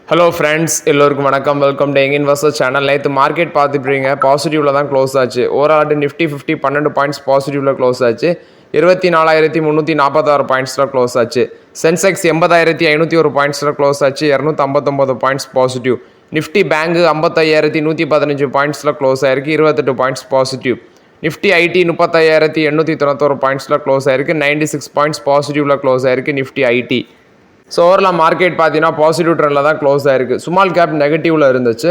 Hello friends, எல்லோருக்கும் வணக்கம். Welcome to young investor channel. நேற்று மார்க்கெட் பார்த்துப்பீங்க, பாசிட்டிவில் தான் க்ளோஸ் ஆச்சு. ஓவரால் நிஃப்டி 50 12 பாயிண்ட்ஸ் பாசிட்டிவில் க்ளோஸ் ஆச்சு. 24,346 பாயிண்ட்ஸில் க்ளோஸ் ஆச்சு. சென்செக்ஸ் 80,501 பாயிண்ட்ஸில் க்ளோஸ் ஆச்சு. 259 பாயிண்ட்ஸ் பாசிட்டிவ். நிஃப்டி பேங்க் 55,115 பாயிண்ட்ஸில் க்ளோஸ் ஆயிருக்கு. 28 பாயிண்ட்ஸ் பாசிட்டிவ். நிஃப்டி ஐடி 35,891 பாயிண்ட்ஸில் க்ளோஸ் ஆயிருக்கு. 96 பாயிண்ட்ஸ் பாசிட்டிவில் க்ளோஸ் ஆயிருக்கு Nifty IT. So overall market பார்த்தீங்கன்னா பாசிட்டிவ் ட்ரெண்டில் தான் க்ளோஸ் ஆயிருக்கு. ஸ்மால் கேப் நெகட்டிவில் இருந்துச்சு.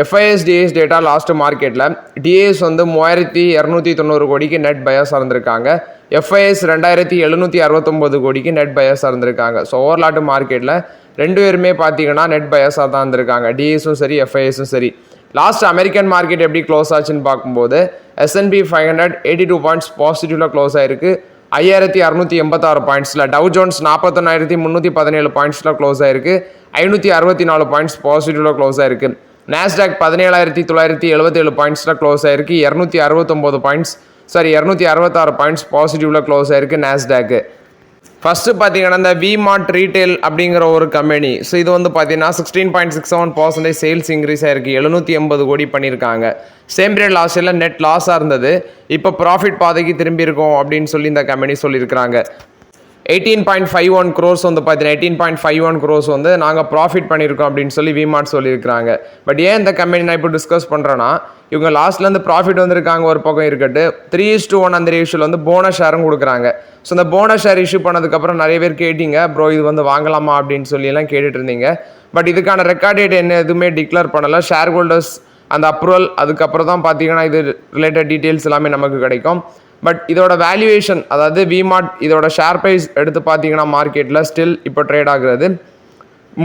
எஃப்ஐஎஸ் டிஏஎஸ் டேட்டா லாஸ்ட் மார்க்கெட்டில் டிஏஎஸ் 3,290 கோடிக்கு நெட் பயாஸாக இருந்திருக்காங்க. எஃப்ஐஎஸ் 2,769 கோடிக்கு நெட் பயாஸாக இருந்திருக்காங்க. ஸோ ஓவர்லாட்டு மார்க்கெட்டில் ரெண்டு பேருமே பார்த்தீங்கன்னா நெட் பயாஸாக தான் இருந்திருக்காங்க, டிஏஎஸும் சரி எஃப்ஐஎஸும் சரி. லாஸ்ட் அமெரிக்கன் மார்க்கெட் எப்படி க்ளோஸ் ஆச்சுன்னு பார்க்கும்போது S&P 500 82 பாயிண்ட்ஸ் பாசிட்டிவில் க்ளோஸ் ஆயிருக்கு. 5,686 பாயிண்ட்ஸில். டவ் ஜோன்ஸ் 41,317 பாயிண்ட்ஸில் க்ளோஸ் ஆயிருக்கு. 564 பாயிண்ட்ஸ் பாசிட்டிவில் க்ளோஸ் ஆயிருக்கு. நாஸ்டாக் 17,977 பாயிண்ட்ஸில் க்ளோஸ் ஆயிருக்கு. 266 பாயிண்ட்ஸ் பாசிட்டிவில் க்ளோஸ் ஆயிருக்கு நாஸ்டாக்கு. ஃபஸ்ட்டு பார்த்தீங்கன்னா இந்த விமார்ட் ரீட்டைல் அப்படிங்கிற ஒரு கம்பெனி. ஸோ இது பார்த்தீங்கன்னா 16.67% சேல்ஸ் இன்க்ரீஸ் ஆயிருக்கு. 780 கோடி பண்ணியிருக்காங்க. சேம் பீரியட் லாஸ்ட் இயரில் நெட் லாஸாக இருந்தது. இப்போ ப்ராஃபிட் பாதைக்கு திரும்பி இருக்கோம் அப்படின்னு சொல்லி இந்த கம்பெனி சொல்லியிருக்கிறாங்க. 18.51 crores பார்த்தீங்கன்னா 18.51 crores நாங்கள் ப்ராஃபிட் பண்ணியிருக்கோம் அப்படின்னு சொல்லி விமார்ட் சொல்லியிருக்கிறாங்க. பட் ஏன் இந்த கம்பெனி நான் இப்போ டிஸ்கஸ் பண்ணுறேன்னா, இவங்க லாஸ்ட்லேருந்து ப்ராஃபிட் வந்திருக்காங்க ஒரு பக்கம் இருக்கட்டு, 3:1 அந்த ரேஷியோவில் போனஸ் ஷேரும் கொடுக்குறாங்க. ஸோ இந்த போனஸ் ஷேர் இஷ்யூ பண்ணதுக்கப்புறம் நிறைய பேர் கேட்டிங்க, ப்ரோ இது வாங்கலாமா அப்படின்னு சொல்லியெல்லாம் கேட்டுட்டு இருந்தீங்க. பட் இதுக்கான ரெக்கார்ட் டேட் என்ன எதுவுமே டிக்ளேர் பண்ணலை. ஷேர் ஹோல்டர்ஸ் அந்த அப்ரூவல் அதுக்கப்புறம் தான் பார்த்தீங்கன்னா இது ரிலேட்டட் டீட்டெயில்ஸ் எல்லாமே நமக்கு கிடைக்கும். பட் இதோட வேல்யூவேஷன், அதாவது விமார்ட் இதோட ஷேர் ப்ரைஸ் எடுத்து பார்த்தீங்கன்னா மார்க்கெட்டில் ஸ்டில் இப்போ ட்ரேட் ஆகுறது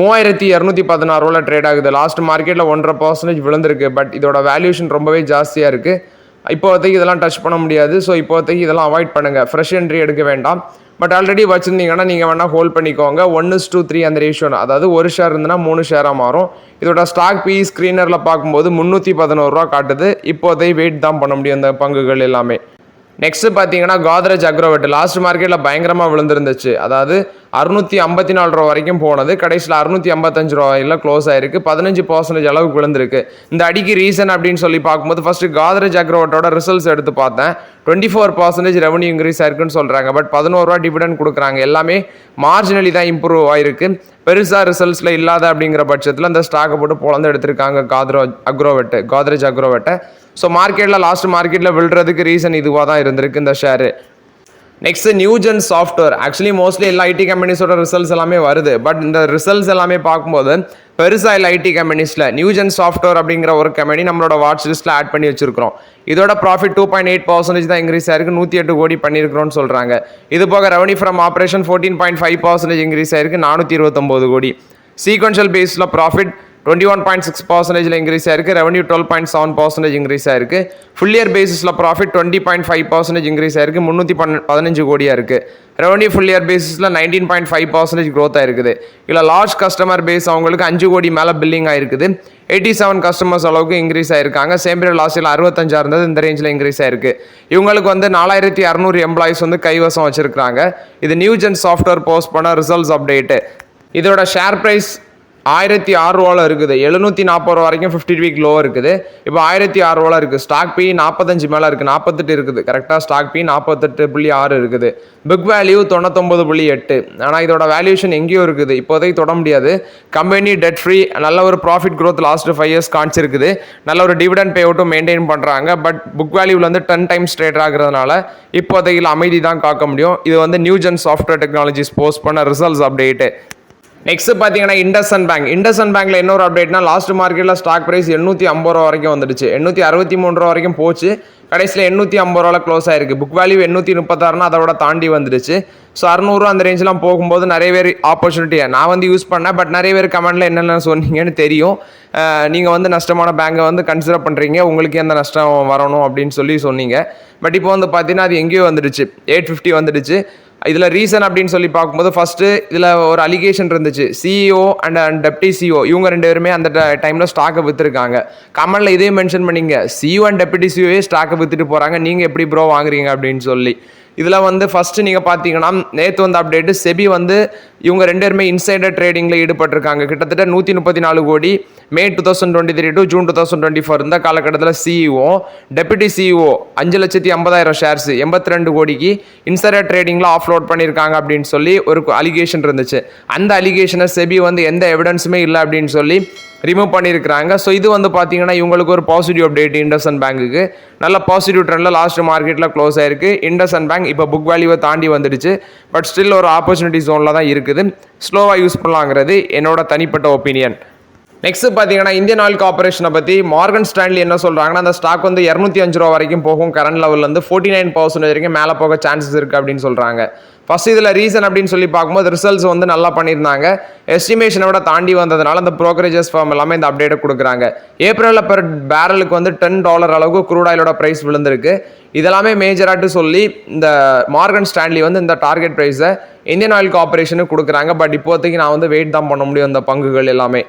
3,216 ட்ரேட் ஆகுது. லாஸ்ட் மார்க்கெட்டில் 1.5% விழுந்திருக்கு. பட் இதோட வேல்யூவேஷன் ரொம்பவே ஜாஸ்தியாக இருக்குது. இப்போதைக்கு இதெல்லாம் டச் பண்ண முடியாது. ஸோ இப்போதைக்கு இதெல்லாம் அவாய்ட் பண்ணுங்கள், ஃப்ரெஷ் என்ட்ரி எடுக்க வேண்டாம். பட் ஆல்ரெடி வச்சுருந்தீங்கன்னா நீங்கள் வேணால் ஹோல்ட் பண்ணிக்கோங்க. 1:3 அந்த ரேஷியோ, அதாவது ஒரு ஷேர் இருந்துன்னா 3 ஷேராக மாறும். இதோட ஸ்டாக் பி ஸ்க்ரீனரில் பார்க்கும்போது 311 காட்டுது. இப்போதைக்கு வெயிட் தான் பண்ண முடியும் இந்த பங்குகள் எல்லாமே. நெக்ஸ்ட் பார்த்தீங்கன்னா கோத்ரேஜ் அக்ரோவெட் லாஸ்ட் மார்க்கெட்டில் பயங்கரமாக விழுந்துருந்துச்சு. அதாவது 654 ரூபா வரைக்கும் போனது, கடைசியில் 655 ரூபாயில் க்ளோஸ் ஆயிருக்கு. 15% அளவுக்கு விழுந்திருக்கு. இந்த அடிக்கு ரீசன் அப்படின்னு சொல்லி பார்க்கும்போது ஃபர்ஸ்ட் கோத்ரேஜ் அக்ரோவெட்டோட ரிசல்ட்ஸ் எடுத்து பார்த்தேன். 24% ரெவன்யூ இன்க்ரீஸ் ஆயிருக்குன்னு சொல்கிறாங்க. பட் 11 ரூபா டிவிடெண்ட் கொடுக்குறாங்க. எல்லாமே மார்ஜினலி தான் இம்ப்ரூவ் ஆயிருக்கு. பெருசாக ரிசல்ட்ஸில் இல்லாத அப்படிங்கிற பட்சத்தில் இந்த ஸ்டாக்கை போட்டு பொழந்து எடுத்திருக்காங்க கோத்ரேஜ் அக்ரோவெட்டை. ஸோ மார்க்கெட்டில் லாஸ்ட் மார்க்கெட்டில் விழுறதுக்கு ரீசன் இதுவாக தான் இருந்திருக்கு இந்த share. Next Newgen software. Actually mostly எல்லா ஐடி கம்பெனிஸோட ரிசல்ட்ஸ் எல்லாமே வருது. பட் இந்த ரிசல்ட்ஸ் எல்லாமே பார்க்கும்போது பெருசாக இல்லை ஐடி கம்பெனிஸில். நியூஜென் சாஃப்ட்வேர் அப்படிங்கிற ஒரு கம்பெனி நம்மளோட வாட்ச் லிஸ்ட்டில் ஆட் பண்ணி வச்சிருக்கிறோம். இதோட ப்ராஃபிட் 2.8% தான் இன்க்ரீஸ் ஆயிருக்கு. 108 கோடி பண்ணியிருக்கிறோம்னு சொல்கிறாங்க. இது போக ரெவன்யூ ஃப்ரம் ஆப்ரேஷன் 14.5% இன்க்ரீஸ் ஆயிருக்கு. 429 கோடி. சீக்வென்ஷியல் பேஸில் ப்ராஃபிட் 21.6% இன்க்ரீஸ் ஆயிருக்கு. ரெவன்யூ 12.7% இன்க்ரீஸ் ஆயிருக்கு. ஃபுல் இயர் பேசிஸில் ப்ராஃபிட் 20.5% இன்க்ரீஸ் ஆயிருக்கு. 315 கோடியாக இருக்குது. ரெவன்யூ ஃபுல் இயர் பேசிஸில் 19.5% க்ரோத் ஆயிருக்குது. இல்லை லார்ஜ் கஸ்டமர் பேஸ் அவங்களுக்கு 5 கோடி மேலே பில்லிங் ஆயிருக்குது. 87 கஸ்டமர்ஸ் அளவுக்கு இன்க்ரீஸ் ஆயிருக்காங்க. சேம் பீரியட் லாஸ்ட் இயர் 65 இருந்தது, இந்த ரேஞ்சில் இன்க்ரீஸ் ஆயிருக்கு. இவங்களுக்கு 4,600 எம்ப்ளாயிஸ் கைவசம் வச்சிருக்காங்க. இது நியூஜென் சாஃப்ட்வேர் போஸ்ட் பண்ண ரிசல்ட்ஸ் அப்டேட்டு. இதோட ஷேர் ப்ரைஸ் 1,006 ரூபாவில் இருக்குது. 740 ரூபா வரைக்கும் 50 வீக் லோ இருக்குது. இப்போ 1,006 ரூபாவில் இருக்குது. ஸ்டாக் பி 45 மேலே இருக்குது. 48 இருக்குது கரெக்டாக. ஸ்டாக் பி 48.6 இருக்குது. Book value 99.8. ஆனால் இதோட வேல்யூஷன் எங்கேயோ இருக்குது. இப்போதைக்கு தொட முடியாது. கம்பெனி டெட் ஃப்ரீ, நல்ல ஒரு ப்ராஃபிட் க்ரோத் லாஸ்ட் 5 இயர்ஸ் காமிச்சிருக்குது. நல்ல ஒரு டிவிடெண்ட் பே அவுட்டும் மெயின்டைன் பண்ணுறாங்க. பட் புக் வேல்யூவில் 10 டைம்ஸ் ட்ரேட் ஆகுறதுனால இப்போதைக்கு அமைதி தான் காக்க முடியும். இது நியூஜென் சாஃப்ட்வேர் டெக்னாலஜிஸ் போஸ்ட் பண்ண ரிசல்ட்ஸ் அப்டேட்டு. நெக்ஸ்ட் பார்த்தீங்கன்னா இண்டஸ்இண்ட் பேங்க்ல இன்னொரு அப்டேட்னா, லாஸ்ட் மார்க்கெட்டில் ஸ்டாக் ப்ரைஸ் 850 ரூபா வரைக்கும் வந்துடுச்சு. 863 ரூபா வரைக்கும் போச்சு. கடைசியில் 850 ரூபாவில் க்ளோஸ் ஆயிருக்கு. புக் வேல்யூ 836 அதோட தாண்டி வந்துடுச்சு. ஸோ 600 அந்த ரேஞ்செலாம் போகும்போது நிறைய பேர் ஆப்பர்ச்சுனிட்டியை நான் யூஸ் பண்ணேன். பட் நிறைய பேர் கமெண்ட்டில் என்னென்ன சொன்னீங்கன்னு தெரியும். நீங்கள் நஷ்டமான பேங்கை கன்சிடர் பண்ணுறீங்க, உங்களுக்கு எந்த நஷ்டம் வரணும் அப்படின்னு சொல்லி சொன்னீங்க. பட் இப்போ பார்த்தீங்கன்னா அது எங்கேயோ வந்துடுச்சு. 850 வந்துடுச்சு. இதில் ரீசன் அப்படின்னு சொல்லி பார்க்கும்போது ஃபஸ்ட்டு இதில் ஒரு அலிகேஷன் இருந்துச்சு. சிஇஓ அண்ட் டெப்டி சிஇஓ இவங்க 2 பேருமே அந்த டைமில் ஸ்டாக்கை விற்றுருக்காங்க. கமெண்டில் இதே மென்ஷன் பண்ணிங்க, சிஇஓ அண்ட் டெப்டி சிஇஓவே ஸ்டாக்கை விற்றுட்டு போகிறாங்க, நீங்கள் எப்படி ப்ரோ வாங்குறீங்க அப்படின்னு சொல்லி. இதில் ஃபஸ்ட்டு நீங்கள் பார்த்தீங்கன்னா நேற்று அப்டேட்டு செபி இவங்க 2 பேருமே இன்சைடர் ட்ரேடிங்கில் ஈடுபட்டிருக்காங்க. கிட்டத்தட்ட 134 கோடி மே 2023 டு ஜூன் 2024 இந்த காலகட்டத்தில் சிஇஓ டெபுட்டி சிஇஓ 5,50,000 ஷேர்ஸ் 82 கோடிக்கு இன்சைடர் ட்ரேடிங்கில் ஆஃப்லோட் பண்ணியிருக்காங்க அப்படின்னு சொல்லி ஒரு அலிகேஷன் இருந்துச்சு. அந்த அலிகேஷனை செபி வந்து எந்த எவிடன்ஸுமே இல்லை அப்படின்னு சொல்லி ரிமூவ் பண்ணியிருக்கிறாங்க. ஸோ இது வந்து பார்த்தீங்கன்னா இவங்களுக்கு ஒரு பாசிட்டிவ் அப்டேட். இண்டஸ்இண்ட் பேங்குக்கு நல்ல பாசிட்டிவ் ட்ரெண்டில் லாஸ்ட் மார்க்கெட்டில் க்ளோஸ் ஆயிருக்கு. இண்டஸ்இண்ட் பேங்க் இப்போ புக் வேல்யூவை தாண்டி வந்துடுச்சு. பட் ஸ்டில் ஒரு ஆப்பர்ச்சுனிட்டி ஜோனில் தான் இருக்குது. ஸ்லோவாக யூஸ் பண்ணலாங்கிறது என்னோட தனிப்பட்ட ஒப்பீனியன். நெக்ஸ்ட் பார்த்தீங்கன்னா இந்தியன் ஆயில் கார்பரேஷனை பற்றி மார்கன் ஸ்டான்லி என்ன சொல்கிறாங்கன்னா, அந்த ஸ்டாக் வந்து 205 ரூபா வரைக்கும் போகும். கரண்ட் லெவல்லேருந்து 49% வரைக்கும் மேலே போக சான்சஸ் இருக்குது அப்படின்னு சொல்கிறாங்க. ஃபர்ஸ்ட் இதில் ரீசன் அப்படின்னு சொல்லி பார்க்கும்போது ரிசல்ட்ஸ் வந்து நல்லா பண்ணியிருந்தாங்க. எஸ்டிமேஷனை விட தாண்டி வந்ததுனால அந்த ப்ரோக்கரேஜஸ் ஃபார்ம் எல்லாமே இந்த அப்டேட்டை கொடுக்குறாங்க. ஏப்ரலில் பெர் பேரலுக்கு வந்து $10 அளவுக்கு க்ரூட் ஆயிலோட ப்ரைஸ் விழுந்திருக்கு. இதெல்லாமே மேஜராட்டு சொல்லி இந்த மார்கன் ஸ்டான்லி வந்து இந்த டார்கெட் ப்ரைஸை இந்தியன் ஆயில் கார்பரேஷனுக்கு கொடுக்குறாங்க. பட் இப்போதைக்கு நான் வந்து வெயிட் தான் பண்ண முடியும் இந்த பங்குகள் எல்லாமே.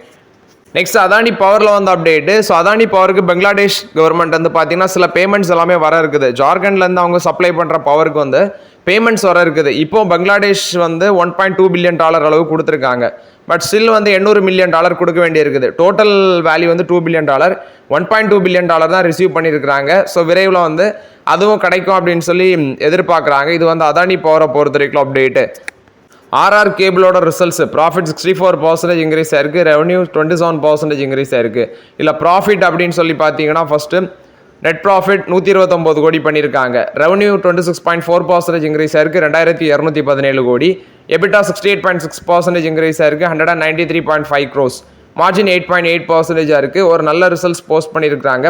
நெக்ஸ்ட் அதானி பவரில் வந்து அப்டேட்டு. ஸோ அதானி பவருக்கு பங்களாதேஷ் கவர்மெண்ட் வந்து பார்த்தீங்கன்னா சில பேமெண்ட்ஸ் எல்லாமே வர இருக்குது. ஜார்க்கண்ட்லேருந்து அவங்க சப்ளை பண்ணுற பவருக்கு வந்து பேமெண்ட்ஸ் வர இருக்குது. இப்போ பங்களாதேஷ் வந்து $1.2 பில்லியன் அளவு கொடுத்துருக்காங்க. பட் ஸ்டில் வந்து $800 மில்லியன் கொடுக்க வேண்டியிருக்குது. டோட்டல் வேல்யூ வந்து $2 பில்லியன், $1.2 பில்லியன் தான் ரிசீவ் பண்ணியிருக்கிறாங்க. ஸோ விரைவில் வந்து அதுவும் கிடைக்கும் அப்படின்னு சொல்லி எதிர்பார்க்குறாங்க. இது வந்து அதானி பவரை பொறுத்த வரைக்கும் அப்டேட்டு. ஆர்ஆர் கேபிளோட ரிசல்ட்ஸ் ப்ராஃபிட் 64% இன்க்ரீஸ் ஆயிருக்கு. ரெவன்யூ 27% இன்க்ரீஸ் ஆயிருக்கு. இல்லை ப்ராஃபிட் அப்படின்னு சொல்லி பார்த்தீங்கன்னா ஃபர்ஸ்ட்டு நெட் ப்ராஃபிட் 129 கோடி பண்ணியிருக்காங்க. ரெவன்யூ 26.4% இன்க்ரீஸ் ஆயிருக்கு, 2217 கோடி. எபிட்டா 68.6% இன்க்ரீஸ் ஆயிருக்கு, 193.5 crores. மார்ஜின் 8.8% இருக்கு. ஒரு நல்ல ரிசல்ட்ஸ் போஸ்ட் பண்ணியிருக்காங்க.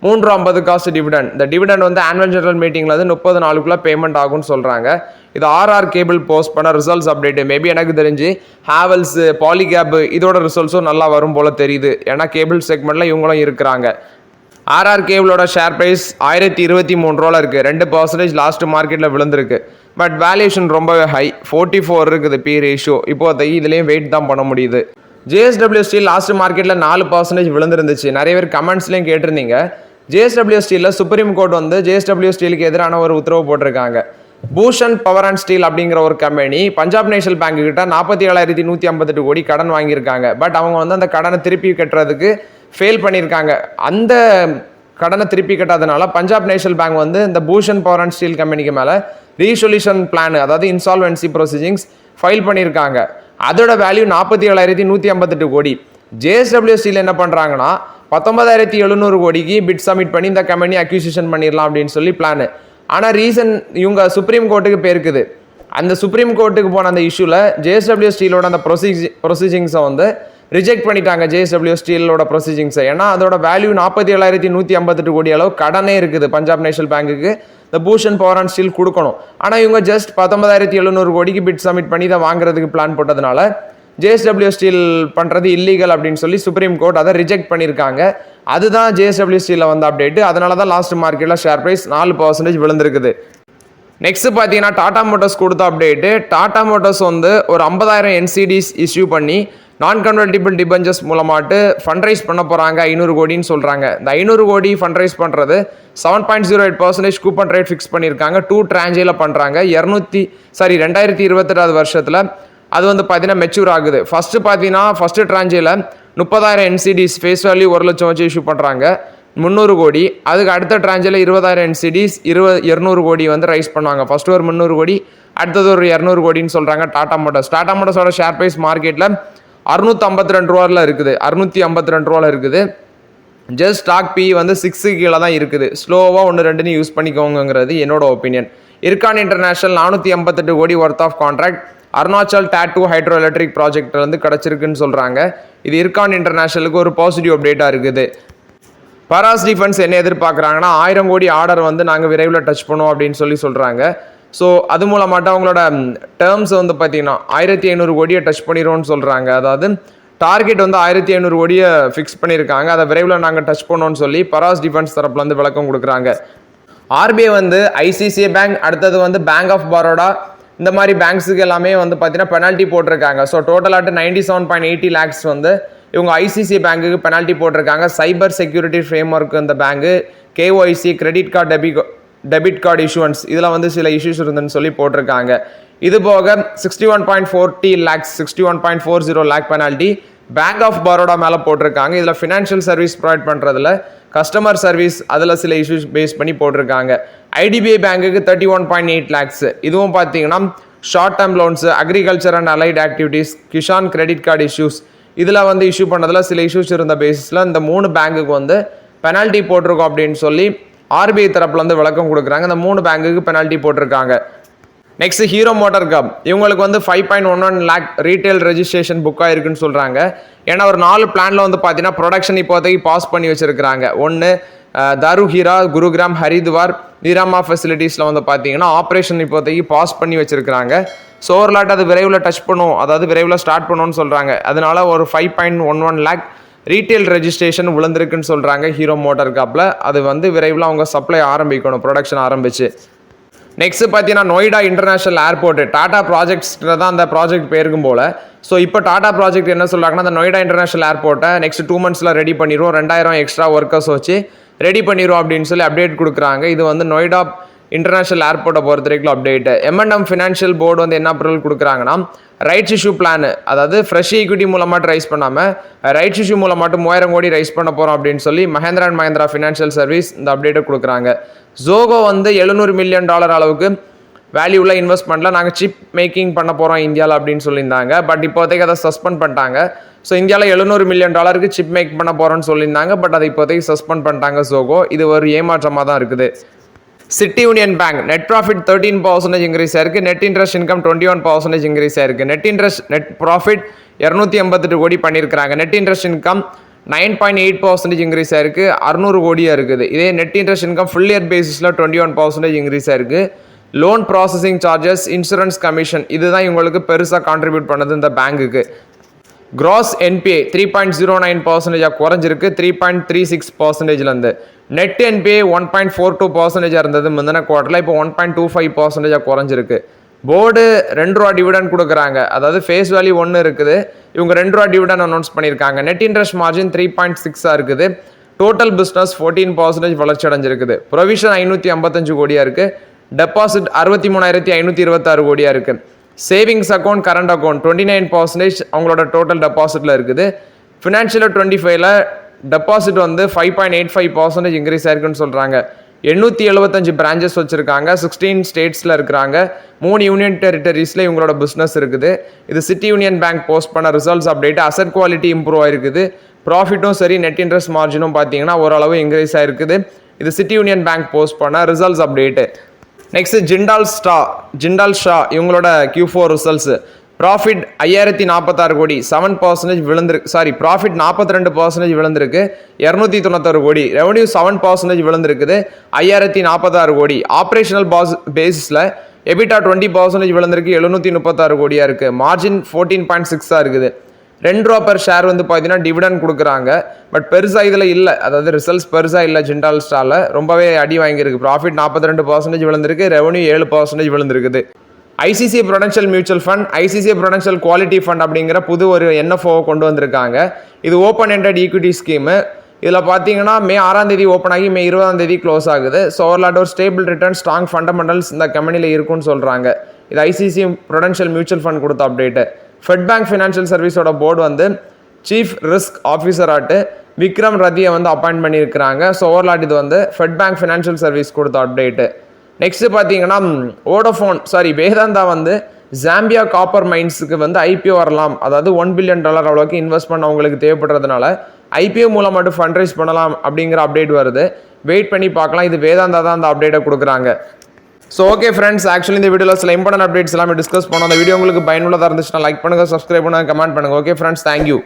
350 காஸ்ட் டிவிடெண்ட். இந்த டிவிடெண்ட் வந்து ஆனுவல் ஜெனரல் மீட்டிங்கில் வந்து 30 நாளுக்குள்ள பேமெண்ட் ஆகும்னு சொல்கிறாங்க. இது ஆர்ஆர் கேபிள் போஸ்ட் பண்ண ரிசல்ட்ஸ் அப்டேட். மேபி எனக்கு தெரிஞ்சு ஹேவல்ஸ், பாலிகேப் இதோட ரிசல்ட்ஸும் நல்லா வரும் போல தெரியுது. ஏன்னா கேபிள் செக்மெண்ட்டில் இவங்களும் இருக்கிறாங்க. ஆர்ஆர் கேபிளோட ஷேர் ப்ரைஸ் 1023 ரூபாவில் இருக்குது. 2% லாஸ்ட் மார்க்கெட்டில் விழுந்திருக்கு. பட் வேல்யூஷன் ரொம்பவே ஹை, 44 இருக்குது பி ரேஷியோ. இப்போதைக்கு இதுலேயும் வெயிட் தான் பண்ண முடியுது. ஜேஎஸ்டபிள்யூ ஸ்டீல் லாஸ்ட் மார்க்கெட்டில் 4% விழுந்துருந்துச்சு. நிறைய பேர் கமெண்ட்ஸ்லேயும் கேட்டிருந்தீங்க. ஜேஎஸ்டபிள்யூ ஸ்டீலில் சுப்ரீம் கோர்ட் வந்து ஜேஎஸ்டபிள்யூ ஸ்டீலுக்கு எதிரான ஒரு உத்தரவு போட்டிருக்காங்க. பூஷன் பவர் அண்ட் ஸ்டீல் அப்படிங்கிற ஒரு கம்பெனி பஞ்சாப் நேஷனல் பேங்க் கிட்ட 47,158 கோடி கடன் வாங்கியிருக்காங்க. பட் அவங்க வந்து அந்த கடனை திருப்பி கட்டுறதுக்கு ஃபெயில் பண்ணியிருக்காங்க. அந்த கடனை திருப்பி கட்டாதனால பஞ்சாப் நேஷனல் பேங்க் வந்து இந்த பூஷன் பவர் அண்ட் ஸ்டீல் கம்பெனிக்கு மேலே ரீசொல்யூஷன் பிளான், அதாவது இன்சால்வென்சி ப்ரொசீஜிங்ஸ் ஃபைல் பண்ணியிருக்காங்க. அதோட வேல்யூ 47,158 கோடி. ஜேஎஸ்டபிள்யூ ஸ்டீல் என்ன பண்ணுறாங்கன்னா 19,700 கோடிக்கு பிட் சப்மிட் பண்ணி இந்த கம்பெனி அக்யூசிஷன் பண்ணிடலாம் அப்படின்னு சொல்லி பிளான். ஆனால் ரீசன் இவங்க சுப்ரீம் கோர்ட்டுக்கு போயிருக்குது. அந்த சுப்ரீம் கோர்ட்டுக்கு போன அந்த இஷ்யூவில் ஜேஎஸ்டபிள்யூ ஸ்டீலோட அந்த ப்ரொசீஜிங்ஸை வந்து ரிஜெக்ட் பண்ணிட்டாங்க. ஜேஎஸ்டபிள்யூ ஸ்டீலோட ப்ரொசீஜிங்ஸை. ஏன்னா அதோட வேல்யூ 47,158 கோடி அளவு கடனே இருக்குது பஞ்சாப் நேஷனல் பேங்குக்கு இந்த பூஷன் பவர் அண்ட் ஸ்டீல் கொடுக்கணும். ஆனால் இவங்க ஜஸ்ட் 19,700 கோடிக்கு பிட் சப்மிட் பண்ணி இதை வாங்குறதுக்கு பிளான் போட்டதுனால ஜேஎஸ்டபிள்யூ ஸ்டீல் பண்ணுறது இல்லீகல் அப்படின்னு சொல்லி சுப்ரீம் கோர்ட் அதை ரிஜெக்ட் பண்ணியிருக்காங்க. அதுதான் ஜேஎஸ்டபிள்யூ ஸ்டீலில் வந்து அப்டேட்டு. அதனால தான் லாஸ்ட் மார்க்கெட்டில் ஷேர் ப்ரைஸ் 4% விழுந்திருக்குது. நெக்ஸ்ட் பார்த்தீங்கன்னா டாடா மோட்டார்ஸ் கொடுத்த அப்டேட்டு. டாடா மோட்டார்ஸ் வந்து ஒரு 50,000 NCDs இஷ்யூ பண்ணி நான் கன்வெர்ட்டிபிள் டிபெஞ்சர்ஸ் மூலமாட்டு ஃபண்ட் ரைஸ் பண்ண போகிறாங்க 500 கோடின்னு சொல்கிறாங்க. இந்த 500 கோடி ஃபண்ட் ரைஸ் பண்ணுறது 7.08% கூப்பன் ரேட் ஃபிக்ஸ் பண்ணியிருக்காங்க. 2 tranches பண்ணுறாங்க. 2028 வருஷத்தில் அது வந்து பார்த்தீங்கன்னா மெச்சூர் ஆகுது. ஃபஸ்ட்டு பார்த்தீங்கன்னா ஃபஸ்ட்டு trancheல 30,000 NCDs ஃபேஸ் வேல்யூ 1 லட்சம் வச்சு இஷ்யூ பண்ணுறாங்க 300 கோடி. அதுக்கு அடுத்த trancheல 20,000 NCDs 200 கோடி வந்து ரைஸ் பண்ணுவாங்க. ஃபஸ்ட்டு ஒரு 300 கோடி, அடுத்தது ஒரு 200 கோடின்னு சொல்கிறாங்க டாடா மோட்டார்ஸ். டாடா மோட்டார்ஸோட ஷேர் ப்ரைஸ் மார்க்கெட்டில் 652 ரூபாவில் இருக்குது, 652 ரூபாவில் இருக்குது. ஜஸ்ட் ஸ்டாக் பி வந்து 6 கீழே தான் இருக்குது. ஸ்லோவாக 1-2 யூஸ் பண்ணிக்கோங்கிறது என்னோட ஒப்பீனியன். இர்கான் இன்டர்நேஷனல் 488 கோடி worth of contract Arunachal dot 2 hydro electric ப்ராஜெக்ட்லேருந்து கிடச்சிருக்குன்னு சொல்கிறாங்க. இது இர்கான் இன்டர்நேஷனலுக்கு ஒரு பாசிட்டிவ் அப்டேட்டாக இருக்குது. பராஸ் டிஃபென்ஸ் என்ன எதிர்பார்க்குறாங்கன்னா 1000 கோடி ஆர்டர் வந்து நாங்கள் விரைவில் டச் பண்ணுவோம் அப்படின்னு சொல்கிறாங்க. ஸோ அது மூலமாட்ட அவங்களோட டேர்ம்ஸ் வந்து பார்த்தீங்கன்னா 1500 கோடியை டச் பண்ணிடுவோம்னு சொல்கிறாங்க. அதாவது டார்கெட் வந்து 1500 கோடியை ஃபிக்ஸ் பண்ணியிருக்காங்க. அதை விரைவில் நாங்கள் டச் பண்ணோன்னு சொல்லி பராஸ் டிஃபென்ஸ் தரப்புலேருந்து விளக்கம் கொடுக்குறாங்க. ஆர்பிஐ வந்து ஐசிசிஐ பேங்க், அடுத்தது வந்து பேங்க் ஆஃப் பரோடா, இந்த மாதிரி பேங்க்ஸுக்கு எல்லாமே வந்து பார்த்தீங்கன்னா பெனால்ட்டி போட்டிருக்காங்க. ஸோ டோட்டலாட்டு 97.80 lakhs வந்து இவங்க ஐசிசிஐ பேங்க்குக்கு பெனால்ட்டி போட்டிருக்காங்க. சைபர் செக்யூரிட்டி ஃப்ரேம் ஒர்க் இந்த bank, KYC, credit card, debit card issuance இதில் வந்து சில இஷ்யூஸ் இருந்துன்னு சொல்லி போட்டிருக்காங்க. இது போக 61.40 lakhs 61.40 lakh penalty bank of Baroda மேலே போட்டிருக்காங்க. இதில் ஃபினான்ஷியல் சர்வீஸ் ப்ரொவைட் பண்ணுறதுல கஸ்டமர் சர்வீஸ் அதில் சில இஷ்யூஸ் பேஸ் பண்ணி போட்டிருக்காங்க. ஐடிபிஐ பேங்குக்கு 31.8 lakhs. இதுவும் பார்த்தீங்கன்னா short term loans, agriculture and allied activities, Kisan credit card issues இதில் வந்து இஷ்யூ பண்ணதில் சில இஷ்யூஸ் இருந்த பேசிஸில் இந்த 3 பேங்குக்கு வந்து பெனால்ட்டி போட்டிருக்கோம் அப்படின்னு சொல்லி ஆர்பிஐ தரப்பில் வந்து விளக்கம் கொடுக்குறாங்க. இந்த 3 பேங்குக்கு பெனால்ட்டி போட்டிருக்காங்க. நெக்ஸ்ட் ஹீரோ மோட்டார் கப் இவங்களுக்கு வந்து 5.11 lakh ரீட்டைல் ரெஜிஸ்ட்ரேஷன் புக் ஆயிருக்குன்னு சொல்கிறாங்க. ஏன்னா ஒரு 4 பிளானில் வந்து பார்த்தீங்கன்னா ப்ரொடக்ஷன் இப்போதைக்கு பாஸ் பண்ணி வச்சுருக்கிறாங்க. ஒன்று தாருஹீரா, குருகிராம், ஹரித்வார், நீராமா ஃபெசிலிட்டிஸில் வந்து பார்த்தீங்கன்னா ஆப்ரேஷன் இப்போதைக்கு பாஸ் பண்ணி வச்சுருக்கிறாங்க. ஸோ ஓவர்லாட் அது விரைவில் டச் பண்ணும், அதாவது விரைவில் ஸ்டார்ட் பண்ணுவோன்னு சொல்கிறாங்க. அதனால ஒரு 5.11 lakh ரீட்டைல் ரெஜிஸ்ட்ரேஷன் விழுந்திருக்குன்னு சொல்கிறாங்க ஹீரோ மோட்டார் கப்பில். அது வந்து விரைவில் அவங்க சப்ளை ஆரம்பிக்கணும், ப்ரொடக்ஷன் ஆரம்பிச்சு. நெக்ஸ்ட் பார்த்தீங்கன்னா நொய்டா இன்டர்நேஷனல் ஏர்போர்ட் டாடா ப்ராஜெக்ட்ஸ்ல தான் அந்த ப்ராஜெக்ட் பேருக்கும் போல. ஸோ இப்போ டாடா ப்ராஜெக்ட் என்ன சொல்கிறாங்கன்னா அந்த நொய்டா இன்டர்நேஷனல் ஏர்போர்ட்டை நெக்ஸ்ட் 2 months ரெடி பண்ணிடுவோம், 2000 எக்ஸ்ட்ரா ஒர்க்கர்ஸ் வச்சு ரெடி பண்ணிடுவோம் அப்படின்னு சொல்லி அப்டேட் கொடுக்குறாங்க. இது வந்து நொய்டா இன்டர்நேஷனல் ஏர்போர்ட்டை பொறுத்த வரைக்கும் அப்டேட். M&M ஃபினான்ஷியல் போர்டு வந்து என்ன அப்ரூவல் கொடுக்குறாங்கன்னா ரைட்ஸ் இஷ்யூ பிளான், அதாவது ஃப்ரெஷ் ஈக்விட்டி மூலமாட்டு ரைஸ் பண்ணாமல் ரைட்ஸ் இஷ்யூ மூலமாட்டு 3000 கோடி ரைஸ் பண்ண போகிறோம் அப்படின்னு சொல்லி Mahindra and Mahindra financial service இந்த அப்டேட்டை கொடுக்குறாங்க. ஜோகோ வந்து $700 million அளவுக்கு வேல்யூவில் இன்வெஸ்ட்மெண்ட்டில் நாங்கள் சிப் மேக்கிங் பண்ண போகிறோம் இந்தியாவில் அப்படின்னு சொல்லியிருந்தாங்க. பட் இப்போதைக்கு அதை சஸ்பெண்ட் பண்ணிட்டாங்க. ஸோ இந்தியாவில் $700 million சிப் மேக் பண்ண போகிறோன்னு சொல்லியிருந்தாங்க. பட் அதை இப்போதைக்கு சஸ்பெண்ட் பண்ணிட்டாங்க ஜோகோ. இது ஒரு ஏமாற்றமாக தான் இருக்குது. City union bank net profit 13% increase ஆயிருக்கு. நெட் இன்ட்ரெஸ்ட் இன்கம் 21% இன்க்ரீஸ் ஆயிருக்கு. நெட் ப்ராஃபிட் 288 கோடி பண்ணியிருக்கிறாங்க. நெட் இன்ட்ரெஸ்ட் இன்கம் 9.8% இன்க்ரீஸ் ஆயிருக்கு, 600 கோடியாக இருக்குது. இதே net interest income full year பேசிஸில் 21% இன்க்ரீஸ் ஆயிருக்கு. Loan processing charges, insurance commission இதுதான் இவங்களுக்கு பெருசாக கான்ட்ரிபியூட் பண்ணது இந்த பேங்குக்கு. கிராஸ் என்பிஏ 3.09% குறைஞ்சிருக்கு 3.36%. நெட் என்பிஏ 1.42% இருந்தது முந்தின குவார்ட்டரில், இப்போ 1.25% குறைஞ்சிருக்கு. போர்டு ₹2 டிவிடன் கொடுக்குறாங்க, அதாவது ஃபேஸ் வேல்யூ 1 இருக்குது, இவங்க ₹2 டிவிடன் அனௌன்ஸ் பண்ணியிருக்காங்க. நெட் இன்ட்ரெஸ்ட் மார்ஜின் 3.6 இருக்குது. டோட்டல் பிஸ்னஸ் 14% வளர்ச்சி அடைஞ்சிருக்குது. ப்ரொவிஷன் 555 கோடியாக இருக்குது. டெபாசிட் 63,526 கோடியாக இருக்குது. சேவிங்ஸ் அக்கௌண்ட், கரண்ட் அக்கௌண்ட் 29% அவங்களோட டோட்டல் டெபாசிட்டில் இருக்குது. ஃபினான்ஷியல் 25ல் டெபாசிட் வந்து 5.85% இன்க்ரீஸ் ஆயிருக்குன்னு சொல்கிறாங்க. 875 பிரான்ச்சஸ் வச்சுருக்காங்க, 16 ஸ்டேட்ஸில் இருக்கிறாங்க, 3 யூனியன் டெரிட்டரிஸில் இவங்களோட பிஸ்னஸ் இருக்குது. இது சிட்டி யூனியன் பேங்க் போஸ்ட் பண்ண results update. Asset quality improve ஆயிருக்குது. ப்ராஃபிட்டும் சரி, நெட் இன்ட்ரெஸ்ட் மார்ஜினும் பார்த்தீங்கன்னா ஓரளவு இன்க்ரீஸ் ஆயிருக்குது. இது சிட்டி யூனியன் பேங்க் போஸ்ட் பண்ண results update. Next Jindal Shah இவங்களோட Q4 ரிசல்ட்ஸ். ப்ராஃபிட் 5046 கோடி 7% விழுந்திருக்கு. ப்ராஃபிட் 42% விழுந்திருக்கு, 291 கோடி. ரெவன்யூ 7% விழுந்திருக்குது, 5046 கோடி. ஆப்ரேஷனல் பேசிஸில் எபிட்டா 20% விழுந்திருக்கு, 736 கோடியாக இருக்குது. மார்ஜின் 14.6 இருக்குது. ₹2 per ஷேர் வந்து பார்த்தீங்கன்னா டிவிடன் கொடுக்குறாங்க. பட் பெருசாக இதில் இல்லை, அதாவது ரிசல்ட்ஸ் பெருசாக இல்லை. ஜிண்டால் ஸ்டாரில் ரொம்பவே அடி வாங்கியிருக்கு. ப்ராஃபிட் 42% விழுந்திருக்கு, ரெவன்யூ 7% விழுந்திருக்குது. ICICI Prudential mutual fund, ICICI Prudential quality fund அப்படிங்கிற புது ஒரு NFO கொண்டு வந்திருக்காங்க. இது ஓப்பன் எண்டட் ஈக்விட்டி ஸ்கீமு. இதில் பார்த்தீங்கன்னா மே 6ஆம் தேதி ஓப்பன் ஆகி மே 20ஆம் தேதி க்ளோஸ் ஆகுது. ஸோ ஓவர்லாட் ஒரு ஸ்டேபிள் ரிட்டர்ன், ஸ்ட்ராங் ஃபண்டமெண்டல்ஸ் இந்த கம்பெனியில் இருக்குன்னு சொல்கிறாங்க. இது ஐசிசிஐ ப்ரொடென்ஷியல் மியூச்சுவல் ஃபண்ட் கொடுத்த அப்டேட்டு. ஃபெட் பேங்க் ஃபினான்ஷியல் சர்வீஸோட போர்டு வந்து சீஃப் ரிஸ்க் ஆஃபீஸராட்டு விக்ரம் ரதியை வந்து அப்பாயிண்ட் பண்ணியிருக்கிறாங்க. ஸோ ஓவர்லாட் இது வந்து ஃபெட் பேங்க் ஃபினான்ஷியல் சர்வீஸ் கொடுத்த அப்டேட்டு. நெக்ஸ்ட் பார்த்தீங்கன்னா வேதாந்தா வந்து ஜாம்பியா காப்பர் மைன்ஸுக்கு வந்து IPO வரலாம், அதாவது $1 billion அளவுக்கு இன்வெஸ்ட்மெண்ட் அவங்களுக்கு தேவைப்படுறதுனால IPO மூலம் மட்டும் ஃபண்ட் ரைஸ் பண்ணலாம் அப்படிங்கிற அப்டேட் வருது. வெயிட் பண்ணி பார்க்கலாம். இது வேதாந்தா தான் அந்த அப்டேட்டை கொடுக்குறாங்க. ஸோ ஓகே ஃப்ரெண்ட்ஸ், ஆக்சுவலி இந்த வீடியோவில் சில இம்பார்ட்டன்ட் அப்டேட்ஸ் எல்லாமே டிஸ்கஸ் பண்ணோம். அந்த வீடியோ உங்களுக்கு பயனுள்ளதாக இருந்துச்சுன்னா லைக் பண்ணுங்கள், சப்ஸ்கிரைப் பண்ணுங்கள், கமெண்ட் பண்ணுங்கள். Okay friends, thank you.